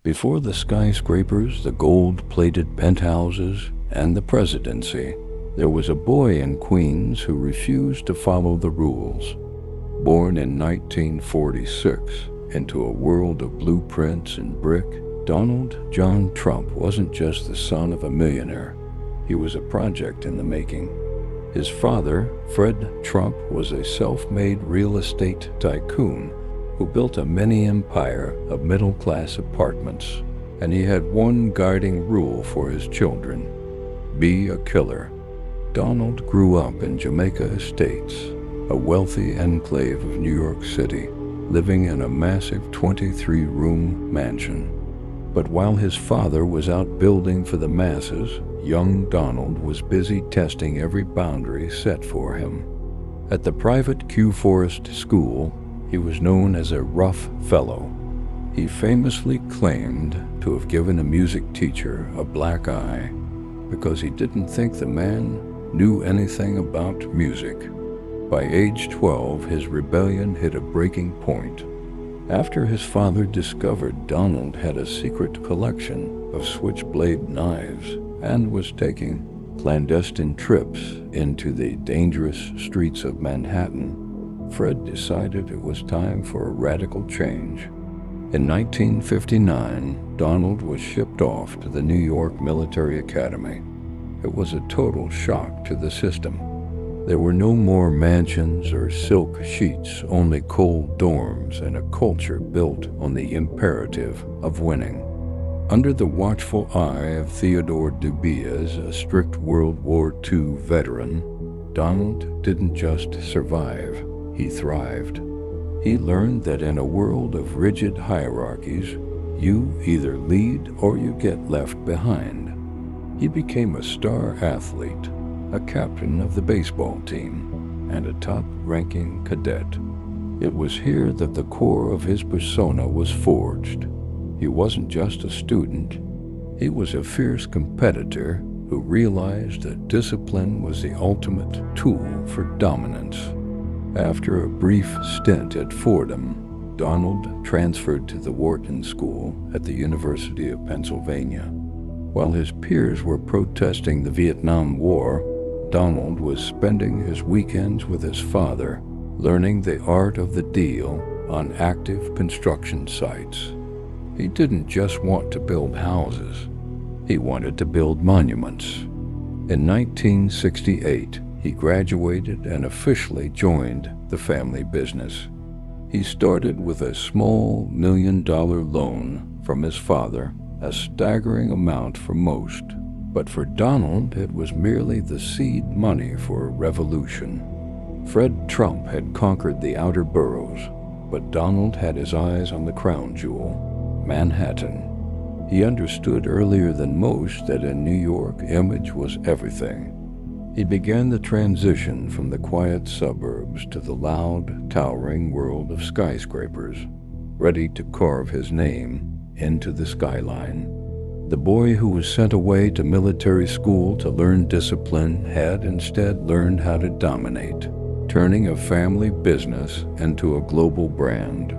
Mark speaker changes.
Speaker 1: Before the skyscrapers, the gold-plated penthouses, and the presidency, there was a boy in Queens who refused to follow the rules. Born in 1946 into a world of blueprints and brick, Donald John Trump wasn't just the son of a millionaire. He was a project in the making. His father, Fred Trump, was a self-made real estate tycoon who built a mini-empire of middle-class apartments, and he had one guiding rule for his children: be a killer. Donald grew up in Jamaica Estates, a wealthy enclave of New York City, living in a massive 23-room mansion. But while his father was out building for the masses, young Donald was busy testing every boundary set for him. At the private Q Forest School, he was known as a rough fellow. He famously claimed to have given a music teacher a black eye because he didn't think the man knew anything about music. By age 12, his rebellion hit a breaking point. After his father discovered Donald had a secret collection of switchblade knives and was taking clandestine trips into the dangerous streets of Manhattan, Fred decided it was time for a radical change. In 1959, Donald was shipped off to the New York Military Academy. It was a total shock to the system. There were no more mansions or silk sheets, only cold dorms and a culture built on the imperative of winning. Under the watchful eye of Theodore Dubiez, a strict World War II veteran, Donald didn't just survive, he thrived. He learned that in a world of rigid hierarchies, you either lead or you get left behind. He became a star athlete, a captain of the baseball team, and a top-ranking cadet. It was here that the core of his persona was forged. He wasn't just a student. He was a fierce competitor who realized that discipline was the ultimate tool for dominance. After a brief stint at Fordham, Donald transferred to the Wharton School at the University of Pennsylvania. While his peers were protesting the Vietnam War, Donald was spending his weekends with his father, learning the art of the deal on active construction sites. He didn't just want to build houses. He wanted to build monuments. In 1968, he graduated and officially joined the family business. He started with a small $1 million loan from his father, a staggering amount for most. But for Donald, it was merely the seed money for a revolution. Fred Trump had conquered the outer boroughs, but Donald had his eyes on the crown jewel, Manhattan. He understood earlier than most that in New York, image was everything. He began the transition from the quiet suburbs to the loud, towering world of skyscrapers, ready to carve his name into the skyline. The boy who was sent away to military school to learn discipline had instead learned how to dominate, turning a family business into a global brand.